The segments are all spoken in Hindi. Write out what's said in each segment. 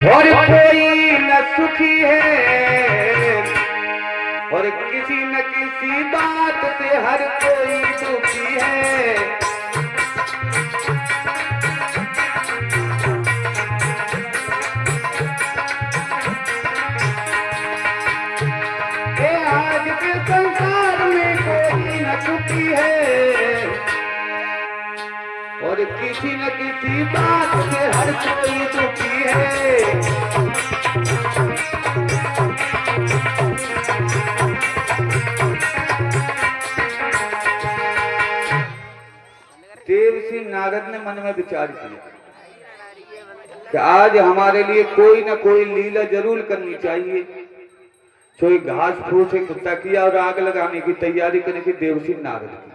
और कोई न सुखी है और किसी न किसी बात से हर कोई दुखी है। आज के संसार में कोई न सुखी है और किसी न किसी बात से हर कोई दुखी है। देवर्षि नारद ने मन में विचार किया कि आज हमारे लिए कोई ना कोई लीला जरूर करनी चाहिए। कोई घास फूस से कुत्ता किया और आग लगाने की तैयारी करने की देवर्षि नारद की।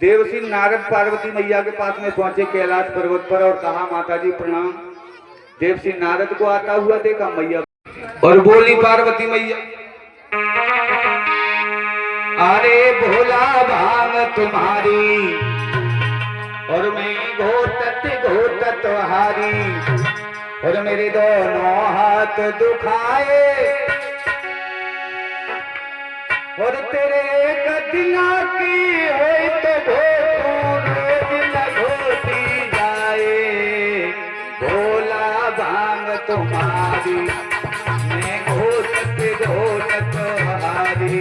देवर्षि नारद पार्वती मैया के पास में पहुंचे कैलाश पर्वत पर और कहा, माता जी प्रणाम। देवर्षि नारद को आता हुआ देखा मैया और बोली पार्वती मैया, अरे भोला भांग तुम्हारी और मैं घोटत हारी और मेरे दोनों हाथ दुखाए और तेरे कदिना की होई तो रोज न घोटी जाए। भोला भांग तुम्हारी मैं घोटत हारी।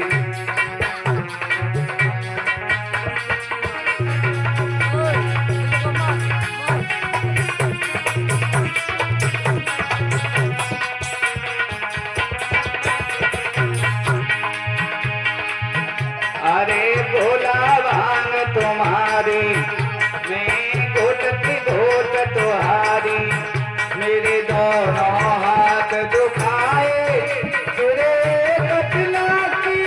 अरे भोला भांग तुम्हारी मैं घोटत हारी मेरे दोनों हाथ दुखाए तेरे कतना की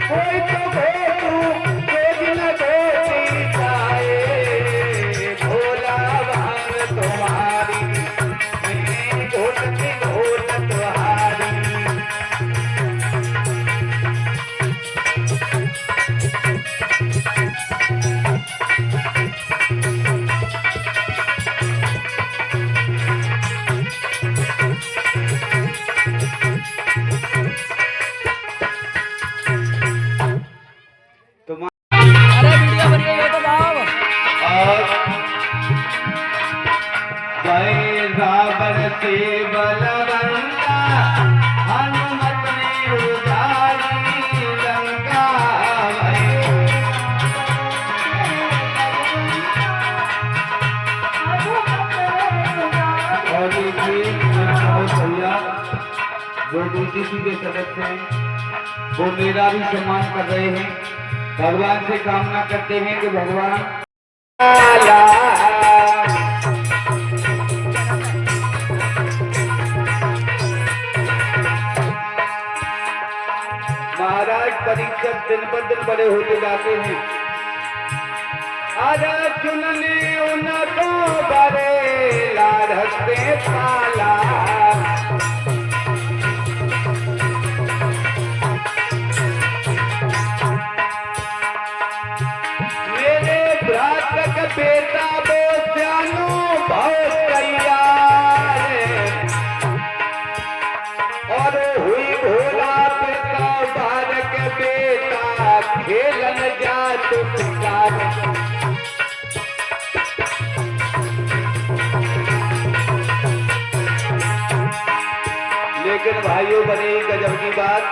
कोई तो रोज न घोटी जाए। भोला भांग तुम्हारी मैं घोटत हारी। अरे वीडियो बनिए ये तो दाव जय रावण से बलवंता हनुमत ने उजारी लंका। और भैया जो बीजेपी के सदस्य हैं वो मेरा भी सम्मान कर रहे हैं। भगवान से कामना करते हैं कि भगवान महाराज परीक्षक दिन पर दिन बड़े होते जाते हैं। आज चुनने उनको बड़े लाल हंसते पाला। बेटा बोस्यानो बहुत तैयार और हुई भोला बेटा बालक बेटा खेलन जा तो शिकार। लेकिन भाइयों बने गजब की बात,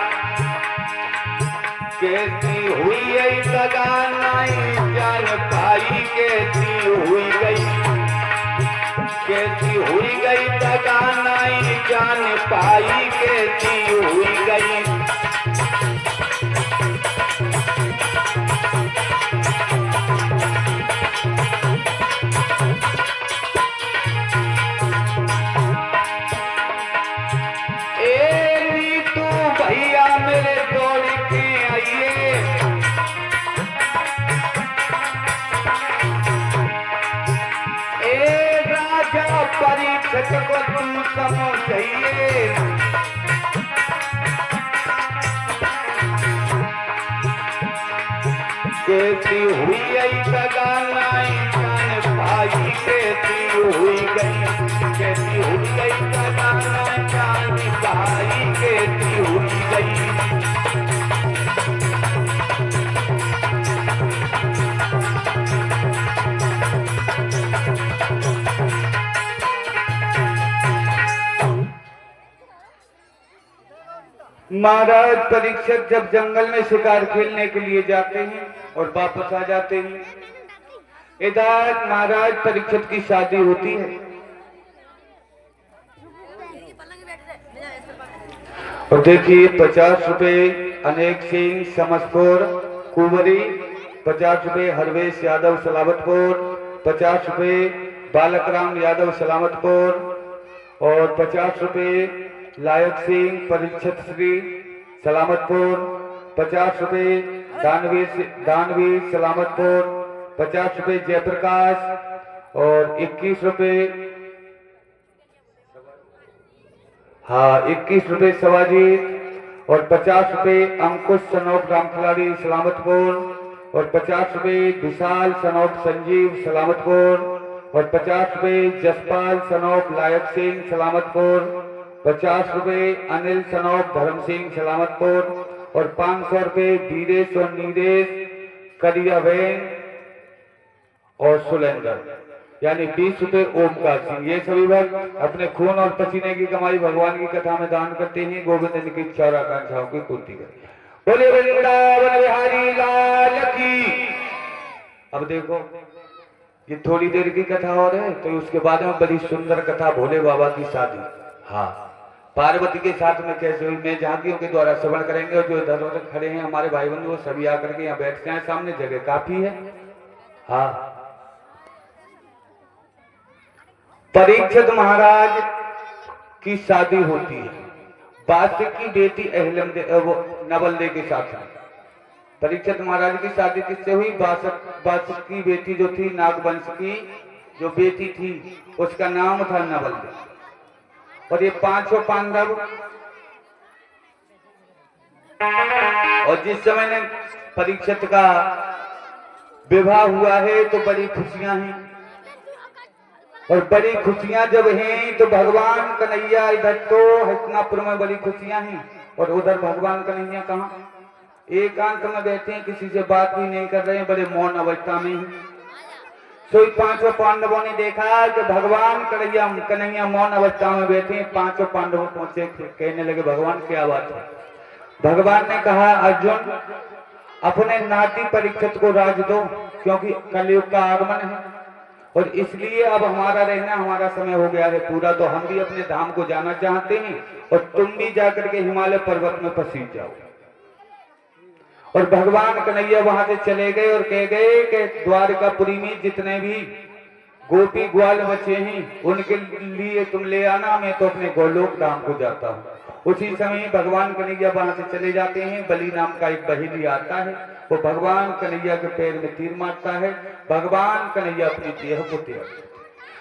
कैसी हुई आई सगानाई जान पाई कैसी हुई गई। कैसी हुई गई सगानाई जान पाई कैसी हुई गई। ए नीतू भैया मेरे दौड़ के आइए। परीक्षक को तू समझिए। कैसी हुई आई सगानाई जान भाई कैसी हुई गई। कैसी हुई गई जान भाई कैसी हुई गई। महाराज परीक्षक जब जंगल में शिकार खेलने के लिए जाते हैं और वापस आ जाते हैं, इधर महाराज परीक्षित की शादी होती है। और देखिए 50 रुपए अनेक सिंह समस्तपुर कुंवरी, 50 रुपए हरवेश यादव सलामतपुर, 50 रुपए बालक राम यादव सलामतपुर और 50 रुपए लायक सिंह परीक्षित श्री सलामतपुर, 50 रुपए दानवीर सलामतपुर, 50 रुपए जयप्रकाश और 21 रुपए 21 रुपए सवाजीत और 50 रुपए अंकुश सनोप राम खिलाड़ी सलामतपुर और 50 रुपए विशाल सनोप संजीव सलामतपुर और 50 रुपए जसपाल सनोप लायक सिंह सलामतपुर, 50 रुपए अनिल सनोप धर्म सिंह सलामतपुर और 500 रुपए वीरेश और नीरेश करियावेन और सुलेंदर, यानी 20 रुपए ओमकार सिंह। ये सभी भक्त अपने खून और पसीने की कमाई भगवान की कथा में दान करते हैं। गोविंद की चार आकांक्षाओं की पूर्ति करें। बोले वृंदावन बिहारी लाल की। अब देखो ये थोड़ी देर की कथा और है, तो उसके बाद में बड़ी सुंदर कथा भोले बाबा की शादी। हाँ, पार्वती के साथ में कैसे हुई मैं झांकियों के द्वारा श्रवण करेंगे। और जो इधर उधर खड़े हैं हमारे भाई बंधु वो सभी आकर के यहाँ बैठ जाए, सामने जगह काफी है। हाँ, परीक्षित महाराज की शादी होती है बादशाह की बेटी नवलदे के साथ में। परीक्षित महाराज की शादी किससे हुई? बादशाह की बेटी जो थी नागवंश की जो बेटी थी उसका नाम था नवलदे। और ये 500 पांडव, और जिस समय ने परीक्षित का विवाह हुआ है तो बड़ी खुशियां हैं। और बड़ी खुशियां जब हैं तो भगवान कन्हैया इधर तो हस्तिनापुर में बड़ी खुशियां हैं और उधर भगवान कन्हैया कहाँ? एकांत में बैठे हैं, किसी से बात भी नहीं कर रहे हैं, बड़े मौन अवस्था में हैं। तो 500 पांडवों ने देखा कि भगवान कन्हैया मौन अवस्था में बैठे हैं। 500 पांडवों पहुंचे, कहने लगे भगवान क्या बात है? भगवान ने कहा अर्जुन अपने नाती परीक्षित को राज दो, क्योंकि कलयुग का आगमन है और इसलिए अब हमारा रहना हमारा समय हो गया है पूरा। तो हम भी अपने धाम को जाना चाहते हैं और तुम भी जाकर के हिमालय पर्वत में पसीज जाओ। और भगवान कन्हैया वहां से चले गए और कह गए कि द्वारकापुरी में जितने भी गोपी ग्वाल बचे हैं उनके लिए तुम ले आना, मैं तो अपने गोलोक धाम को जाता हूँ। उसी समय भगवान कन्हैया वहां से चले जाते हैं। बलि नाम का एक बहेली आता है, वो भगवान कन्हैया के पैर में तीर मारता है। भगवान कन्हैया अपनी देह को त्याग।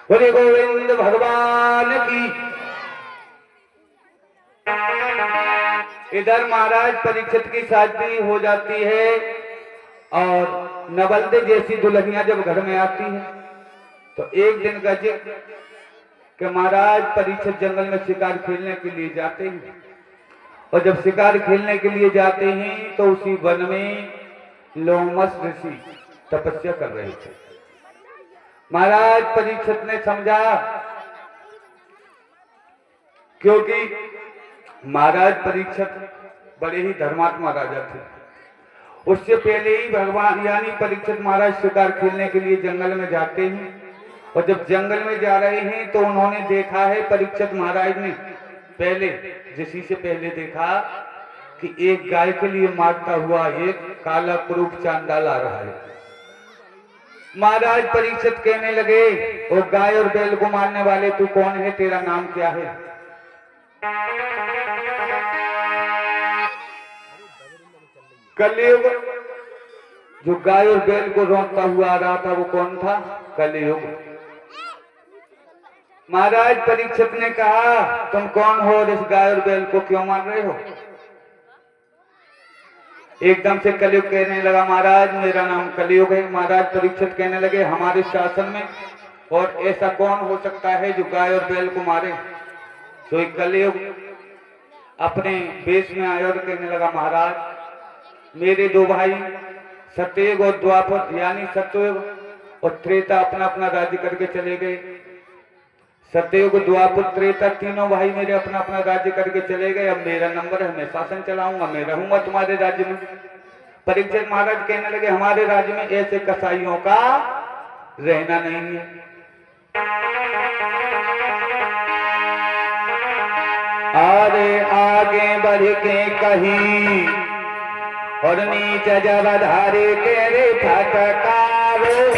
बोले गोविंद भगवान की। इधर महाराज परीक्षित की शादी हो जाती है और नवलदे जैसी दुल्हनिया जब घर में आती है तो एक दिन का जिक्र कि महाराज परीक्षित जंगल में शिकार खेलने के लिए जाते हैं। और जब शिकार खेलने के लिए जाते हैं तो उसी वन में लोमस ऋषि तपस्या कर रहे थे। महाराज परीक्षित ने समझा, क्योंकि महाराज परीक्षित बड़े ही धर्मात्मा राजा थे। उससे पहले ही भगवान यानी परीक्षित महाराज शिकार खेलने के लिए जंगल में जाते हैं। और जब जंगल में जा रहे हैं तो उन्होंने देखा है, परीक्षित महाराज ने पहले ऋषि से पहले देखा कि एक गाय के लिए मारता हुआ एक काला कुरूप चांडाल आ रहा है। महाराज परीक्षित कहने लगे, वो गाय और बैल को मारने वाले तू कौन है, तेरा नाम क्या है? कलयुग जो गाय और बैल को रोकता हुआ आ रहा था वो कौन था? कलयुग। महाराज परीक्षित ने कहा, तुम कौन हो और इस गाय और बैल को क्यों मार रहे हो? एकदम से कलयुग कहने लगा, महाराज मेरा नाम कलयुग है। महाराज परीक्षित कहने लगे, हमारे शासन में और ऐसा कौन हो सकता है जो गाय और बैल को मारे। तो एक कलयुग अपने वेश में आया और कहने लगा, महाराज मेरे दो भाई सत्ययुग और द्वापर यानी सत्ययुग और त्रेता अपना अपना राज्य करके चले गए। सत्ययुग द्वापर त्रेता तीनों भाई मेरे अपना अपना राज्य करके चले गए। अब मेरा नंबर है, मैं शासन चलाऊंगा, मैं रहूंगा तुम्हारे राज्य में। परीक्षित महाराज कहने लगे, हमारे राज्य में ऐसे कसाईयों का रहना नहीं है। अरे आगे बढ़ के कहीं और नीचे जब धारे के रे फटकारो।